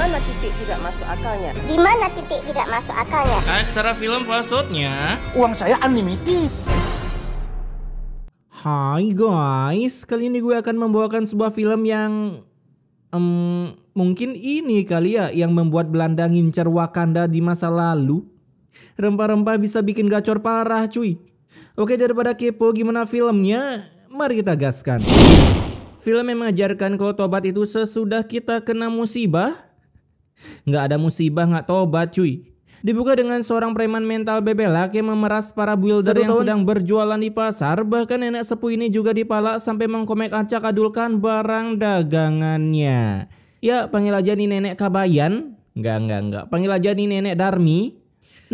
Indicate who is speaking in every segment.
Speaker 1: mana titik tidak masuk akalnya?
Speaker 2: Di mana titik tidak masuk akalnya?
Speaker 3: Aksara film maksudnya.
Speaker 4: Uang saya unlimited.
Speaker 5: Hai guys, kali ini gue akan membawakan sebuah film yang mungkin ini kali ya yang membuat Belanda ngincar Wakanda di masa lalu. Rempah-rempah bisa bikin gacor parah cuy. Oke, daripada kepo gimana filmnya, mari kita gaskan. Film yang mengajarkan kalau tobat itu sesudah kita kena musibah. Nggak ada musibah nggak tobat cuy. Dibuka dengan seorang preman mental bebelak yang memeras para builder yang sedang berjualan di pasar. Bahkan nenek sepuh ini juga dipalak sampai mengkomek acak-adulkan barang dagangannya. Ya, panggil aja nih nenek Kabayan. Enggak. Panggil aja nih nenek Darmi.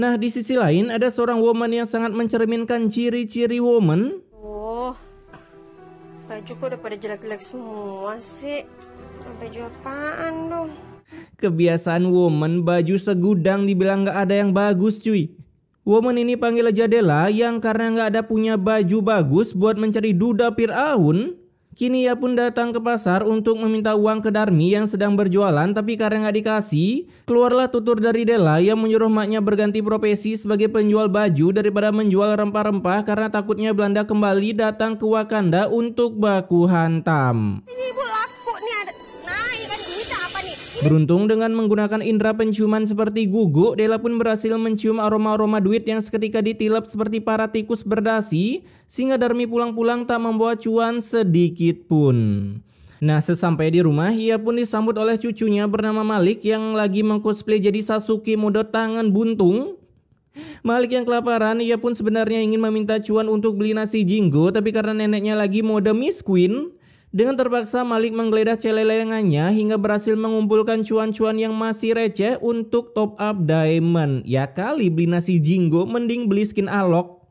Speaker 5: Nah, di sisi lain ada seorang woman yang sangat mencerminkan ciri-ciri woman.
Speaker 6: Oh, baju kok udah pada jelek-jelek semua sih. Baju apaan dong?
Speaker 5: Kebiasaan woman baju segudang dibilang gak ada yang bagus cuy. Woman ini panggil aja Della yang karena gak ada punya baju bagus buat mencari duda Fir'aun. Kini ia pun datang ke pasar untuk meminta uang ke Darmi yang sedang berjualan, tapi karena gak dikasih, keluarlah tutur dari Della yang menyuruh maknya berganti profesi sebagai penjual baju daripada menjual rempah-rempah karena takutnya Belanda kembali datang ke Wakanda untuk baku hantam.
Speaker 6: Ini ibu laku nih ada. Nah, ini kan duitnya apa nih?
Speaker 5: Beruntung dengan menggunakan indera penciuman seperti guguk, Della pun berhasil mencium aroma-aroma duit yang seketika ditilep seperti para tikus berdasi, sehingga Darmi pulang-pulang tak membawa cuan sedikit pun. Nah, sesampai di rumah, ia pun disambut oleh cucunya bernama Malik yang lagi mengcosplay jadi Sasuke mode tangan buntung. Malik yang kelaparan, ia pun sebenarnya ingin meminta cuan untuk beli nasi jinggo, tapi karena neneknya lagi mode Miss Queen, dengan terpaksa Malik menggeledah celelengannya hingga berhasil mengumpulkan cuan-cuan yang masih receh untuk top up diamond. Ya kali beli nasi jinggo mending beli skin alok.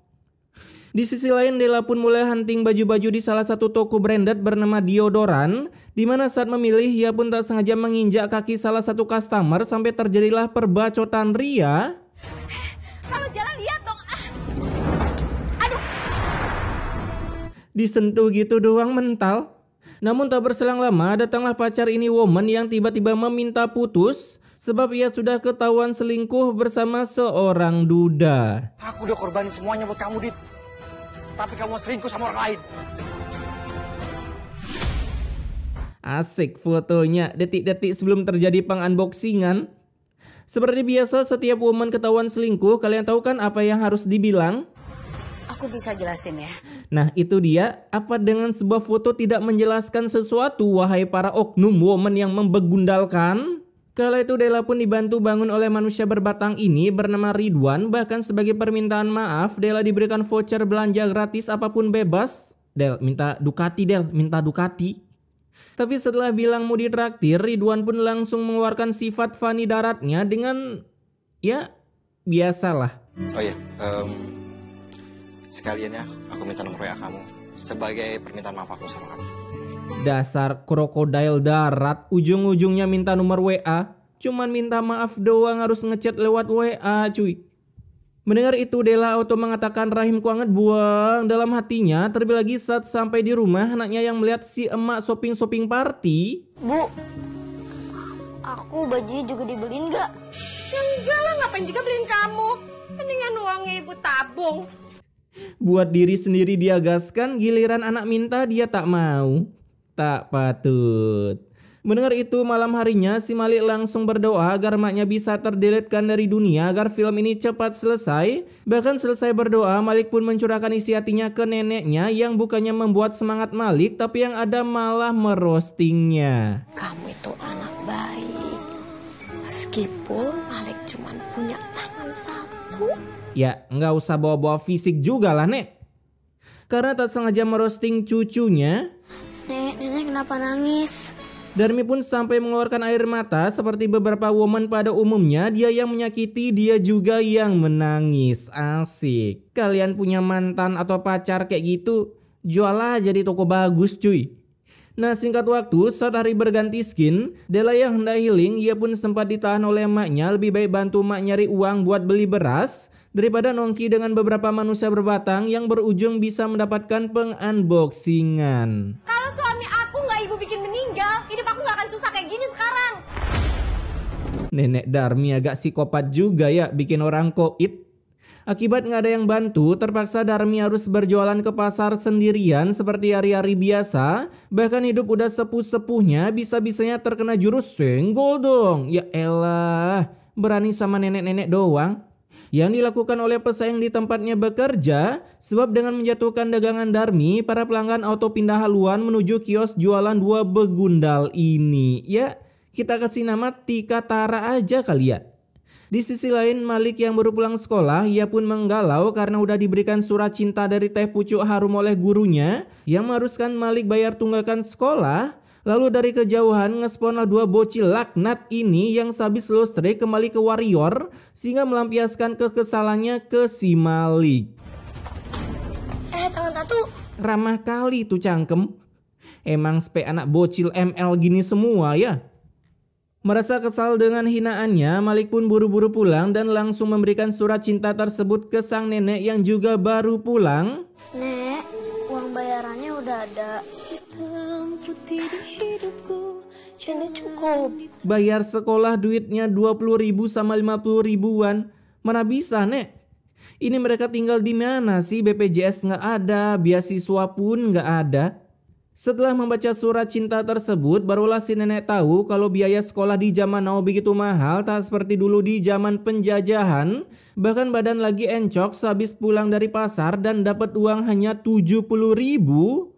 Speaker 5: Di sisi lain Della pun mulai hunting baju-baju di salah satu toko branded bernama Diodoran, di mana saat memilih ia pun tak sengaja menginjak kaki salah satu customer sampai terjadilah perbacotan ria.
Speaker 6: Kalau jalan lihat dong. Aduh.
Speaker 5: Disentuh gitu doang mental. Namun tak berselang lama datanglah pacar ini woman yang tiba-tiba meminta putus sebab ia sudah ketahuan selingkuh bersama seorang duda.
Speaker 4: Aku udah korbanin semuanya buat kamu, Dit. Tapi kamu selingkuh sama orang lain.
Speaker 5: Asik fotonya detik-detik sebelum terjadi peng-unboxingan. Seperti biasa setiap woman ketahuan selingkuh, kalian tahu kan apa yang harus dibilang?
Speaker 7: Aku bisa jelasin ya.
Speaker 5: Nah itu dia, apa dengan sebuah foto tidak menjelaskan sesuatu wahai para oknum woman yang membegundalkan? Kala itu Della pun dibantu bangun oleh manusia berbatang ini bernama Ridwan. Bahkan sebagai permintaan maaf Della diberikan voucher belanja gratis apapun bebas. Del minta Ducati, Del minta Ducati. Tapi setelah bilang mau ditraktir, Ridwan pun langsung mengeluarkan sifat funny daratnya dengan ya biasalah.
Speaker 8: Oh iya, sekalian ya aku minta nomor WA kamu sebagai permintaan maaf aku sama kamu.
Speaker 5: Dasar krokodil darat, ujung-ujungnya minta nomor WA. Cuman minta maaf doang harus ngechat lewat WA cuy. Mendengar itu Della auto mengatakan rahimku hangat buang dalam hatinya. Terlebih lagi saat sampai di rumah anaknya yang melihat si emak shopping party.
Speaker 2: Bu, aku bajunya juga dibeliin nggak?
Speaker 6: Ya enggak lah, ngapain juga beliin kamu? Mendingan uangnya ibu tabung.
Speaker 5: Buat diri sendiri dia gaskan, giliran anak minta dia tak mau. Tak patut. Mendengar itu malam harinya si Malik langsung berdoa agar maknya bisa terdeletkan dari dunia agar film ini cepat selesai. Bahkan selesai berdoa Malik pun mencurahkan isi hatinya ke neneknya yang bukannya membuat semangat Malik tapi yang ada malah merostingnya.
Speaker 7: Kamu itu anak baik. Meskipun Malik cuma punya tangan satu.
Speaker 5: Ya nggak usah bawa-bawa fisik juga lah Nek. Karena tak sengaja merosting cucunya.
Speaker 2: Nenek kenapa nangis?
Speaker 5: Darmi pun sampai mengeluarkan air mata seperti beberapa woman pada umumnya. Dia yang menyakiti, dia juga yang menangis. Asik. Kalian punya mantan atau pacar kayak gitu, jual aja di toko bagus cuy. Nah singkat waktu saat hari berganti skin, Della yang hendak healing ia pun sempat ditahan oleh emaknya. Lebih baik bantu emak nyari uang buat beli beras daripada nongki dengan beberapa manusia berbatang yang berujung bisa mendapatkan peng-unboxingan.
Speaker 6: Kalau suami aku nggak ibu bikin meninggal, hidup aku nggak akan susah kayak gini sekarang.
Speaker 5: Nenek Darmi agak psikopat juga ya bikin orang koit. Akibat nggak ada yang bantu, terpaksa Darmi harus berjualan ke pasar sendirian seperti hari-hari biasa. Bahkan hidup udah sepuh-sepuhnya, bisa-bisanya terkena jurus senggol dong. Ya elah, berani sama nenek-nenek doang. Yang dilakukan oleh pesaing di tempatnya bekerja, sebab dengan menjatuhkan dagangan Darmi, para pelanggan auto pindah haluan menuju kios jualan dua begundal ini. Ya, kita kasih nama Tika Tara aja kali ya. Di sisi lain, Malik yang baru pulang sekolah, ia pun menggalau karena udah diberikan surat cinta dari teh pucuk harum oleh gurunya yang mengharuskan Malik bayar tunggakan sekolah. Lalu dari kejauhan ngesponlah dua bocil laknat ini yang sehabis lulus trik kembali ke warrior sehingga melampiaskan kekesalannya ke si Malik.
Speaker 2: Tangan satu.
Speaker 5: Ramah kali tuh cangkem. Emang spe anak bocil ML gini semua ya. Merasa kesal dengan hinaannya, Malik pun buru-buru pulang dan langsung memberikan surat cinta tersebut ke sang nenek yang juga baru pulang.
Speaker 2: Nek, uang bayarannya udah ada.
Speaker 7: Ini cukup.
Speaker 5: Bayar sekolah duitnya 20.000 sama 50 ribuan. Mana bisa, Nek? Ini mereka tinggal di mana sih? BPJS nggak ada, beasiswa pun nggak ada. Setelah membaca surat cinta tersebut, barulah si nenek tahu kalau biaya sekolah di zaman now begitu mahal, tak seperti dulu di zaman penjajahan. Bahkan badan lagi encok sehabis pulang dari pasar dan dapat uang hanya 70.000.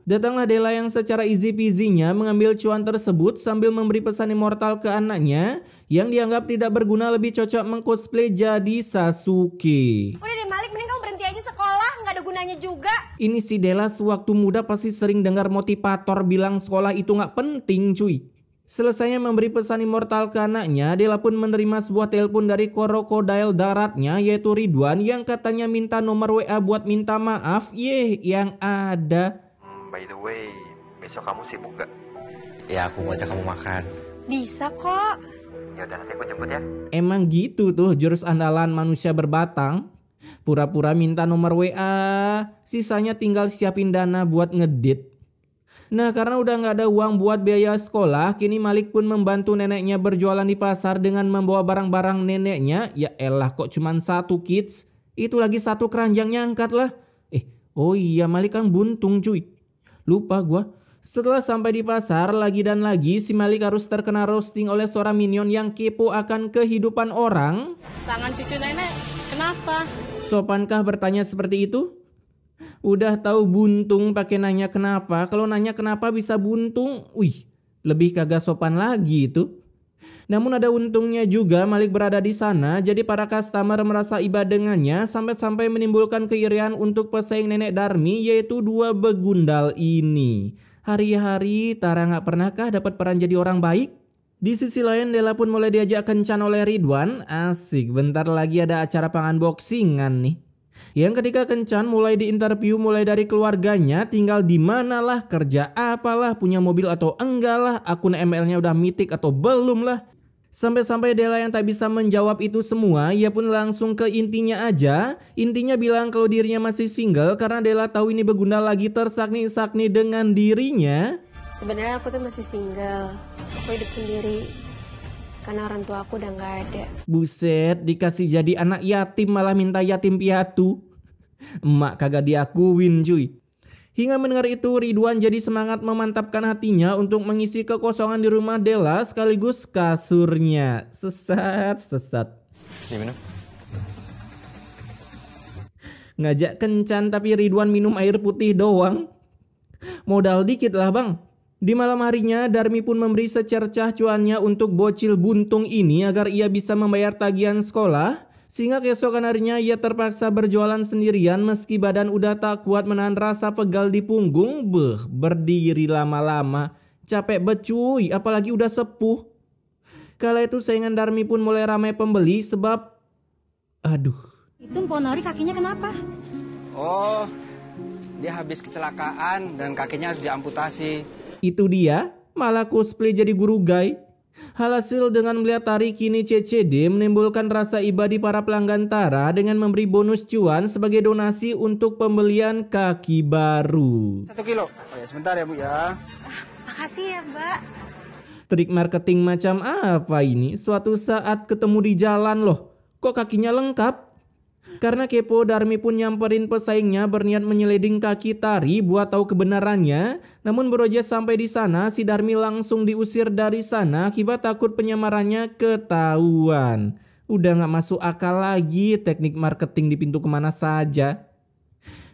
Speaker 5: Datanglah Della yang secara easy peasy-nya mengambil cuan tersebut sambil memberi pesan immortal ke anaknya yang dianggap tidak berguna, lebih cocok mengcosplay jadi Sasuke.
Speaker 6: Udah deh Malik, mending kamu berhenti aja sekolah, nggak ada gunanya juga.
Speaker 5: Ini si Della sewaktu muda pasti sering dengar motivator bilang sekolah itu nggak penting cuy. Selesainya memberi pesan immortal ke anaknya, Della pun menerima sebuah telepon dari krokodil daratnya yaitu Ridwan yang katanya minta nomor WA buat minta maaf. Yang ada.
Speaker 8: By the way, besok kamu sibuk gak? Ya aku ngajak kamu makan.
Speaker 6: Bisa kok.
Speaker 8: Ya udah nanti aku jemput ya.
Speaker 5: Emang gitu tuh jurus andalan manusia berbatang. Pura-pura minta nomor WA, sisanya tinggal siapin dana buat ngedit. Nah karena udah gak ada uang buat biaya sekolah, kini Malik pun membantu neneknya berjualan di pasar dengan membawa barang-barang neneknya. Ya elah kok cuman satu kids, itu lagi satu keranjang nyangkat lah. Oh iya Malik kan buntung cuy. Lupa gua. Setelah sampai di pasar lagi dan lagi, si Malik harus terkena roasting oleh seorang minion yang kepo akan kehidupan orang.
Speaker 1: Tangan cucu nenek, kenapa?
Speaker 5: Sopankah bertanya seperti itu? Udah tahu buntung pakai nanya kenapa. Kalau nanya kenapa bisa buntung, lebih kagak sopan lagi itu. Namun ada untungnya juga Malik berada di sana, jadi para customer merasa iba dengannya sampai-sampai menimbulkan keirian untuk pesaing nenek Darmi yaitu dua begundal ini. Hari-hari Tara nggak pernahkah dapat peran jadi orang baik? Di sisi lain Della pun mulai diajak kencan oleh Ridwan. Asik, bentar lagi ada acara unboxingan nih. Yang ketika kencan mulai diinterview mulai dari keluarganya, tinggal di manalah, kerja apalah, punya mobil atau enggak lah, akun ML-nya udah mitik atau belum lah. Sampai-sampai Della yang tak bisa menjawab itu semua, ia pun langsung ke intinya aja. Intinya bilang kalau dirinya masih single karena Della tahu ini begundal lagi tersakni-sakni dengan dirinya.
Speaker 6: Sebenarnya aku tuh masih single, aku hidup sendiri karena orang tua aku udah nggak ada.
Speaker 5: Buset, dikasih jadi anak yatim malah minta yatim piatu. Emak kagak diakuin cuy. Hingga mendengar itu Ridwan jadi semangat memantapkan hatinya untuk mengisi kekosongan di rumah Della sekaligus kasurnya. Sesat.
Speaker 8: Diminum.
Speaker 5: Ngajak kencan tapi Ridwan minum air putih doang. Modal dikit lah bang. Di malam harinya Darmi pun memberi secercah cuannya untuk bocil buntung ini agar ia bisa membayar tagihan sekolah. Sehingga keesokan harinya ia terpaksa berjualan sendirian meski badan udah tak kuat menahan rasa pegal di punggung. Berdiri lama-lama. Capek becuy, apalagi udah sepuh. Kala itu saingan Darmi pun mulai ramai pembeli sebab... Aduh.
Speaker 6: Itu Mpok Nori kakinya kenapa?
Speaker 9: Oh, dia habis kecelakaan dan kakinya harus diamputasi.
Speaker 5: Itu dia, malah cosplay jadi guru guy. Alhasil dengan melihat Tari kini CCD menimbulkan rasa iba di para pelanggan Tara dengan memberi bonus cuan sebagai donasi untuk pembelian kaki baru.
Speaker 9: 1 kilo. Oh ya sebentar ya Bu ya.
Speaker 6: Makasih ya Mbak.
Speaker 5: Trik marketing macam apa ini? Suatu saat ketemu di jalan loh, kok kakinya lengkap? Karena kepo, Darmi pun nyamperin pesaingnya berniat menyeleding kaki Tari buat tahu kebenarannya. Namun baru aja sampai di sana, si Darmi langsung diusir dari sana akibat takut penyamarannya ketahuan. Udah gak masuk akal lagi teknik marketing di pintu kemana saja.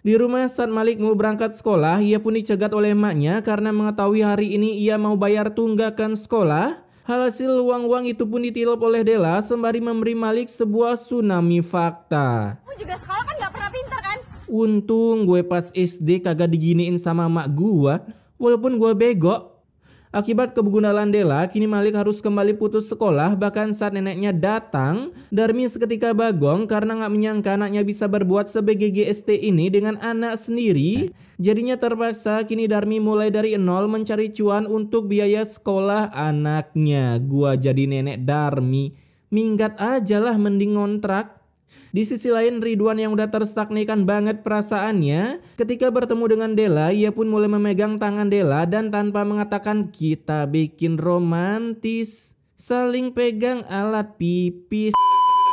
Speaker 5: Di rumah saat Malik mau berangkat sekolah, ia pun dicegat oleh emaknya karena mengetahui hari ini ia mau bayar tunggakan sekolah. Hasil uang-uang itu pun ditilep oleh Della sembari memberi Malik sebuah tsunami fakta.
Speaker 6: Kamu juga sekolah kan gak pernah pintar kan?
Speaker 5: Untung gue pas SD kagak diginiin sama mak gue, walaupun gue bego. Akibat kebegunalan Della, kini Malik harus kembali putus sekolah. Bahkan saat neneknya datang, Darmi seketika bagong karena gak menyangka anaknya bisa berbuat se-BGGST ini dengan anak sendiri. Jadinya terpaksa kini Darmi mulai dari nol mencari cuan untuk biaya sekolah anaknya. Gua jadi nenek Darmi, minggat aja lah mending ngontrak. Di sisi lain Ridwan yang udah terstagnekan banget perasaannya, ketika bertemu dengan Della, ia pun mulai memegang tangan Della dan tanpa mengatakan kita bikin romantis, saling pegang alat pipis.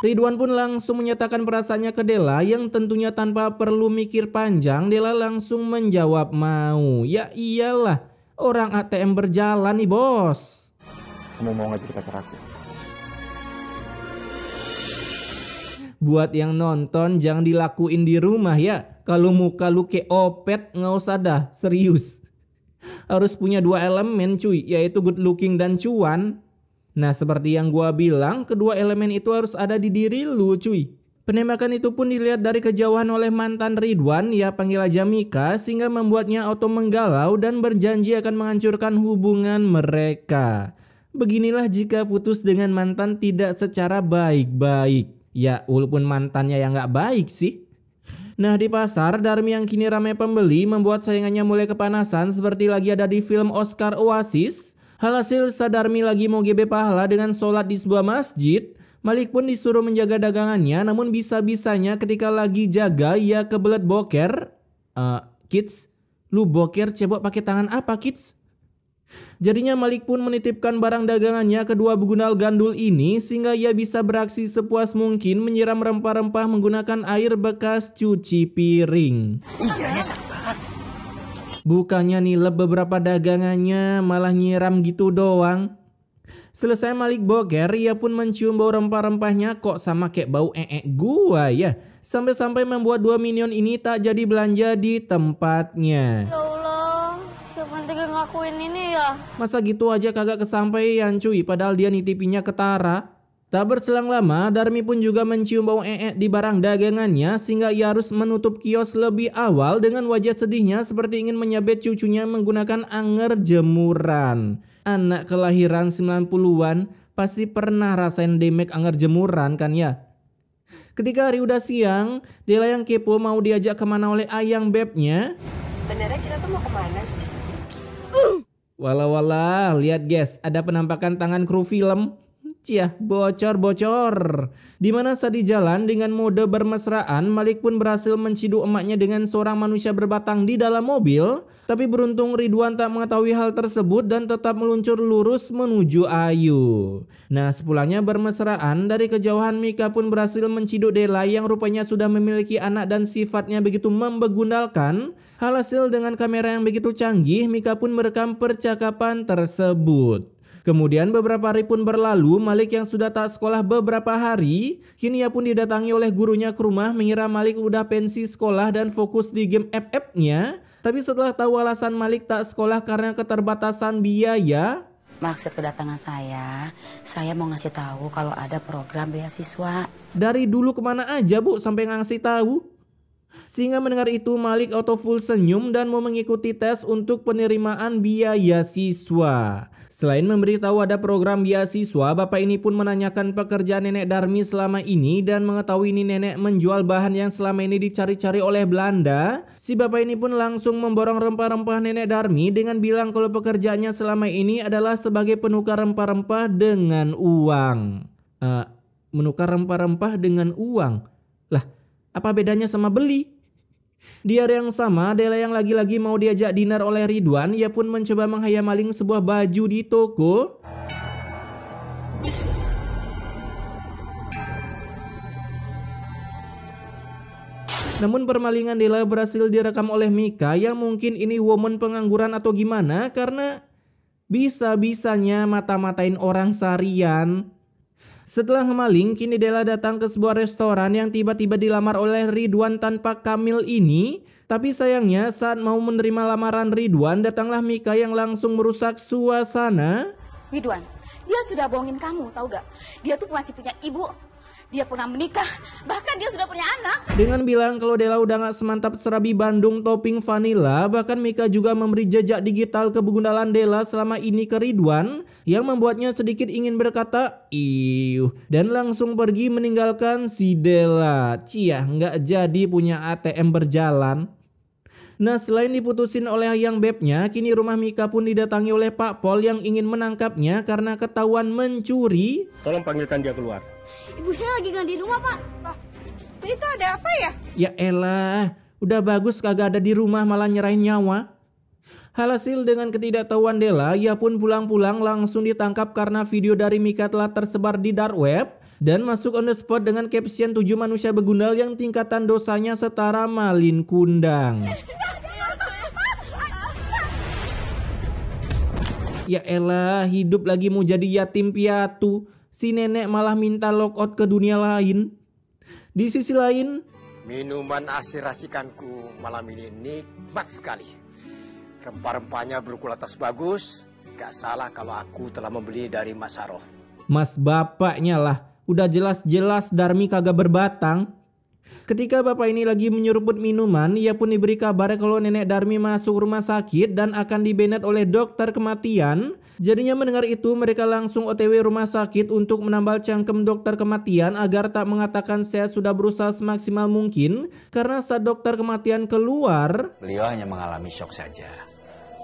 Speaker 5: Ridwan pun langsung menyatakan perasaannya ke Della yang tentunya tanpa perlu mikir panjang. Della langsung menjawab mau. Ya iyalah, orang ATM berjalan nih bos.
Speaker 8: Kamu mau nggak jadi pacar aku?
Speaker 5: Buat yang nonton jangan dilakuin di rumah ya. Kalau muka lu kayak opet nggak usah dah, serius. Harus punya dua elemen cuy, yaitu good looking dan cuan. Nah seperti yang gua bilang, kedua elemen itu harus ada di diri lu cuy. Penembakan itu pun dilihat dari kejauhan oleh mantan Ridwan, ya panggil aja Mika, sehingga membuatnya auto menggalau dan berjanji akan menghancurkan hubungan mereka. Beginilah jika putus dengan mantan tidak secara baik-baik. Ya walaupun mantannya yang gak baik sih. Nah di pasar, Darmi yang kini ramai pembeli membuat saingannya mulai kepanasan seperti lagi ada di film Oscar Oasis. Hasil saat Darmi lagi mau GB pahala dengan sholat di sebuah masjid, Malik pun disuruh menjaga dagangannya. Namun bisa-bisanya ketika lagi jaga ia kebelet boker. Kids, lu boker cebok pakai tangan apa kids? Jadinya Malik pun menitipkan barang dagangannya ke dua begundal gandul ini sehingga ia bisa beraksi sepuas mungkin menyiram rempah-rempah menggunakan air bekas cuci piring.
Speaker 4: Iya, sakit banget.
Speaker 5: Bukannya nilep beberapa dagangannya, malah nyiram gitu doang. Selesai Malik boker, ia pun mencium bau rempah-rempahnya kok sama kayak bau gua ya. Sampai-sampai membuat dua minion ini tak jadi belanja di tempatnya.
Speaker 2: Ngelakuin ini ya.
Speaker 5: Masa gitu aja kagak kesampaian cuy, padahal dia nitipinnya ke Tara. Tak berselang lama, Darmi pun juga mencium bau di barang dagangannya sehingga ia harus menutup kios lebih awal dengan wajah sedihnya seperti ingin menyabet cucunya menggunakan anger jemuran. Anak kelahiran 90-an pasti pernah rasain demek anger jemuran kan ya? Ketika hari udah siang, Della yang kepo mau diajak kemana oleh ayang bebnya.
Speaker 6: Sebenarnya kita tuh mau kemana sih?
Speaker 5: Walah, lihat guys, ada penampakan tangan kru film. Ciah, bocor. Dimana saat di jalan dengan mode bermesraan, Malik pun berhasil menciduk emaknya dengan seorang manusia berbatang di dalam mobil. Tapi beruntung Ridwan tak mengetahui hal tersebut dan tetap meluncur lurus menuju Ayu. Nah sepulangnya bermesraan, dari kejauhan Mika pun berhasil menciduk Della yang rupanya sudah memiliki anak dan sifatnya begitu membegundalkan. Hasil dengan kamera yang begitu canggih, Mika pun merekam percakapan tersebut. Kemudian beberapa hari pun berlalu, Malik yang sudah tak sekolah beberapa hari, kini ia pun didatangi oleh gurunya ke rumah mengira Malik udah pensi sekolah dan fokus di game FF-nya. Tapi setelah tahu alasan Malik tak sekolah karena keterbatasan biaya.
Speaker 10: Maksud kedatangan saya mau ngasih tahu kalau ada program beasiswa.
Speaker 5: Dari dulu kemana aja bu sampai ngasih tahu? Sehingga mendengar itu Malik auto full senyum dan mau mengikuti tes untuk penerimaan biaya siswa. Selain memberitahu ada program beasiswa, bapak ini pun menanyakan pekerjaan nenek Darmi selama ini dan mengetahui ini nenek menjual bahan yang selama ini dicari-cari oleh Belanda. Si bapak ini pun langsung memborong rempah-rempah nenek Darmi dengan bilang kalau pekerjaannya selama ini adalah sebagai penukar rempah-rempah dengan uang. Menukar rempah-rempah dengan uang? Lah, apa bedanya sama beli? Di hari yang sama, Della yang lagi-lagi mau diajak dinner oleh Ridwan, ia pun mencoba menghayal maling sebuah baju di toko. Namun permalingan Della berhasil direkam oleh Mika yang mungkin ini woman pengangguran atau gimana karena bisa-bisanya mata-matain orang seharian. Setelah ngemaling, kini Della datang ke sebuah restoran yang tiba-tiba dilamar oleh Ridwan tanpa Kamil ini. Tapi sayangnya saat mau menerima lamaran Ridwan, datanglah Mika yang langsung merusak suasana.
Speaker 11: Ridwan, dia sudah bohongin kamu, tahu gak? Dia tuh masih punya ibu. Dia pernah menikah, bahkan dia sudah punya anak.
Speaker 5: Dengan bilang kalau Della udah gak semantap serabi Bandung topping vanilla, bahkan Mika juga memberi jejak digital kebegundalan Della selama ini ke Ridwan, yang membuatnya sedikit ingin berkata iuh, dan langsung pergi meninggalkan si Della. Ciah, gak jadi punya ATM berjalan. Nah, selain diputusin oleh yang bebnya, kini rumah Mika pun didatangi oleh Pak Pol yang ingin menangkapnya karena ketahuan mencuri.
Speaker 12: Tolong panggilkan dia keluar.
Speaker 2: Ibu saya lagi nggak di rumah, Pak.
Speaker 6: Itu ada apa ya?
Speaker 5: Ya elah, udah bagus kagak ada di rumah malah nyerahin nyawa. Hasil dengan ketidaktahuan Della, ia pun pulang-pulang langsung ditangkap karena video dari Mika telah tersebar di dark web dan masuk on the spot dengan caption 7 manusia begundal yang tingkatan dosanya setara malin kundang. Ya elah, hidup lagi mau jadi yatim piatu. Si nenek malah minta logout ke dunia lain. Di sisi lain,
Speaker 4: minuman asir-asikanku malam ini nikmat sekali. Rempah-rempahnya berkualitas bagus. Gak salah kalau aku telah membeli dari Mas Sarof.
Speaker 5: Mas bapaknya lah. Udah jelas-jelas Darmi kagak berbatang. Ketika bapak ini lagi menyeruput minuman, ia pun diberi kabar kalau nenek Darmi masuk rumah sakit dan akan dibenet oleh dokter kematian. Jadinya mendengar itu mereka langsung OTW rumah sakit untuk menambal cangkem dokter kematian agar tak mengatakan saya sudah berusaha semaksimal mungkin. Karena saat dokter kematian keluar,
Speaker 13: beliau hanya mengalami shock saja.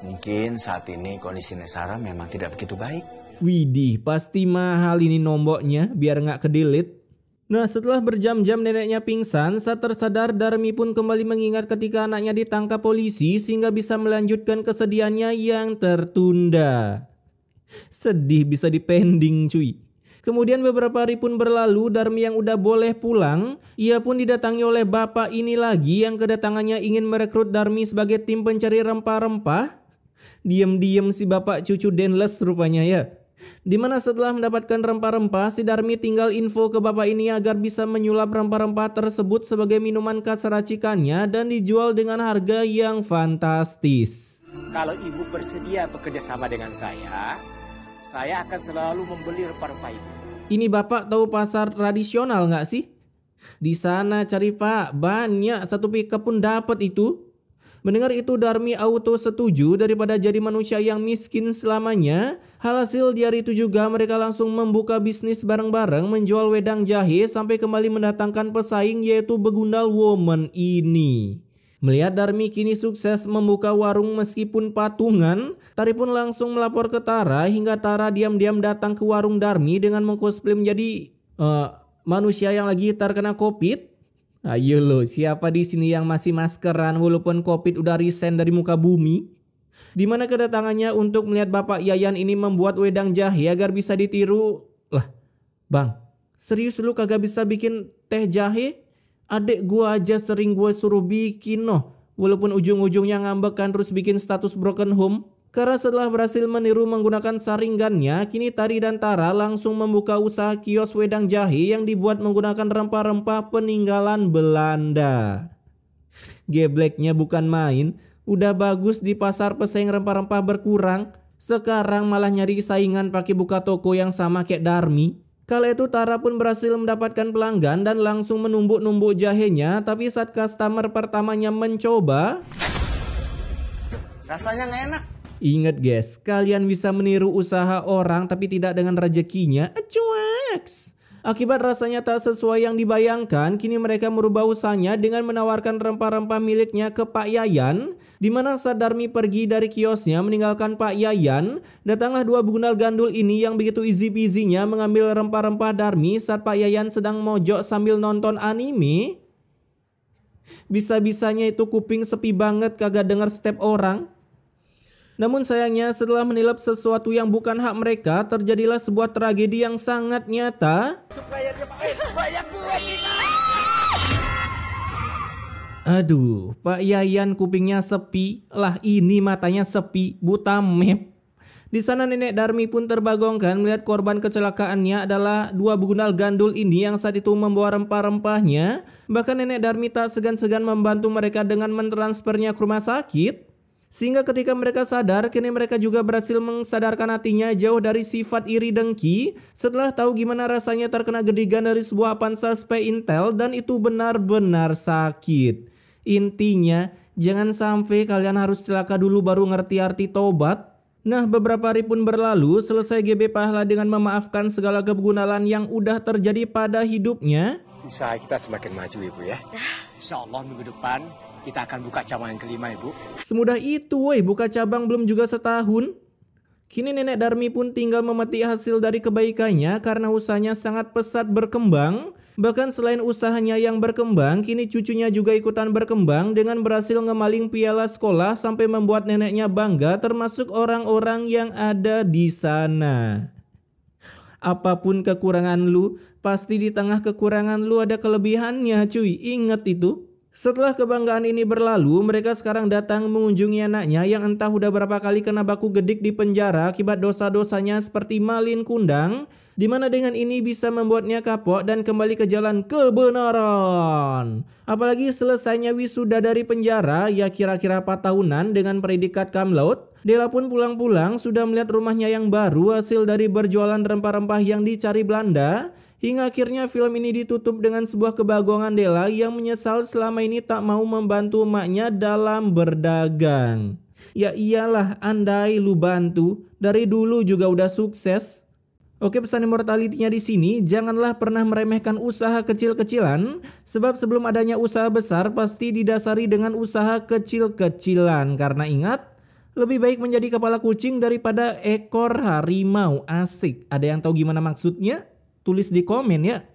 Speaker 13: Mungkin saat ini kondisi Nesara memang tidak begitu baik.
Speaker 5: Widih, pasti mahal ini nomboknya biar nggak ke-delete. Nah, setelah berjam-jam neneknya pingsan, saat tersadar Darmi pun kembali mengingat ketika anaknya ditangkap polisi sehingga bisa melanjutkan kesedihannya yang tertunda. Sedih bisa dipending cuy. Kemudian beberapa hari pun berlalu, Darmi yang udah boleh pulang, ia pun didatangi oleh bapak ini lagi yang kedatangannya ingin merekrut Darmi sebagai tim pencari rempah-rempah. Diam-diam si bapak cucu Denles rupanya ya. Dimana setelah mendapatkan rempah-rempah, si Darmi tinggal info ke bapak ini agar bisa menyulap rempah-rempah tersebut sebagai minuman khas racikannya dan dijual dengan harga yang fantastis.
Speaker 14: Kalau ibu bersedia bekerja sama dengan saya akan selalu membeli rempah-rempah ibu.
Speaker 5: Ini bapak tahu pasar tradisional nggak sih? Di sana cari pak, banyak, satu pickup pun dapat itu. Mendengar itu Darmi auto setuju daripada jadi manusia yang miskin selamanya. Hasil di hari itu juga mereka langsung membuka bisnis bareng-bareng menjual wedang jahe sampai kembali mendatangkan pesaing yaitu Begundal Woman ini. Melihat Darmi kini sukses membuka warung meskipun patungan, Tari pun langsung melapor ke Tara hingga Tara diam-diam datang ke warung Darmi dengan mengcosplay menjadi manusia yang lagi terkena COVID. Ayo lo, siapa di sini yang masih maskeran walaupun COVID udah resign dari muka bumi? Dimana kedatangannya untuk melihat Bapak Yayan ini membuat wedang jahe agar bisa ditiru. Lah, bang, serius lu kagak bisa bikin teh jahe? Adek gua aja sering gue suruh bikin noh. Walaupun ujung-ujungnya ngambekan terus bikin status broken home. Karena setelah berhasil meniru menggunakan saringannya, kini Tari dan Tara langsung membuka usaha kios wedang jahe yang dibuat menggunakan rempah-rempah peninggalan Belanda. Gebleknya bukan main, udah bagus di pasar pesaing rempah-rempah berkurang, sekarang malah nyari saingan pakai buka toko yang sama kayak Darmi. Kala itu Tara pun berhasil mendapatkan pelanggan dan langsung menumbuk-numbuk jahenya, tapi saat customer pertamanya mencoba,
Speaker 4: rasanya nggak enak.
Speaker 5: Ingat guys, kalian bisa meniru usaha orang tapi tidak dengan rezekinya. Cueks. Akibat rasanya tak sesuai yang dibayangkan, kini mereka merubah usahanya dengan menawarkan rempah-rempah miliknya ke Pak Yayan. Dimana saat Darmi pergi dari kiosnya meninggalkan Pak Yayan, datanglah dua begundal gandul ini yang begitu easy peasy-nya mengambil rempah-rempah Darmi saat Pak Yayan sedang mojok sambil nonton anime. Bisa-bisanya itu kuping sepi banget kagak denger step orang. Namun sayangnya setelah menilap sesuatu yang bukan hak mereka, terjadilah sebuah tragedi yang sangat nyata. Aduh, Pak Yayan kupingnya sepi, lah ini matanya sepi, buta map. Di sana nenek Darmi pun terbagongkan melihat korban kecelakaannya adalah dua begundal gandul ini yang saat itu membawa rempah-rempahnya. Bahkan nenek Darmi tak segan-segan membantu mereka dengan mentransfernya ke rumah sakit. Sehingga ketika mereka sadar, kini mereka juga berhasil mengsadarkan hatinya jauh dari sifat iri dengki setelah tahu gimana rasanya terkena gedigan dari sebuah pansa spy intel dan itu benar-benar sakit. Intinya, jangan sampai kalian harus celaka dulu baru ngerti arti tobat. Nah, beberapa hari pun berlalu, selesai GB Pahala dengan memaafkan segala kebegunalan yang udah terjadi pada hidupnya.
Speaker 4: Usaha kita semakin maju, Ibu ya. Insya Allah minggu depan kita akan buka cabang yang kelima, Ibu.
Speaker 5: Semudah itu, woi, buka cabang belum juga setahun. Kini nenek Darmi pun tinggal memetik hasil dari kebaikannya karena usahanya sangat pesat berkembang. Bahkan selain usahanya yang berkembang, kini cucunya juga ikutan berkembang dengan berhasil ngemaling piala sekolah sampai membuat neneknya bangga termasuk orang-orang yang ada di sana. Apapun kekurangan lu, pasti di tengah kekurangan lu ada kelebihannya, cuy. Ingat itu. Setelah kebanggaan ini berlalu, mereka sekarang datang mengunjungi anaknya yang entah udah berapa kali kena baku gedik di penjara akibat dosa-dosanya seperti malin kundang, di mana dengan ini bisa membuatnya kapok dan kembali ke jalan kebenaran. Apalagi selesainya wisuda dari penjara, ya kira-kira 4 tahunan dengan predikat cum laude, Della pun pulang-pulang sudah melihat rumahnya yang baru hasil dari berjualan rempah-rempah yang dicari Belanda. Hingga akhirnya film ini ditutup dengan sebuah kebagongan Della yang menyesal selama ini tak mau membantu emaknya dalam berdagang. Ya iyalah, andai lu bantu, dari dulu juga udah sukses. Oke, pesan immortality-nya di sini, janganlah pernah meremehkan usaha kecil-kecilan, sebab sebelum adanya usaha besar pasti didasari dengan usaha kecil-kecilan. Karena ingat, lebih baik menjadi kepala kucing daripada ekor harimau. Asik. Ada yang tahu gimana maksudnya? Tulis di komen ya.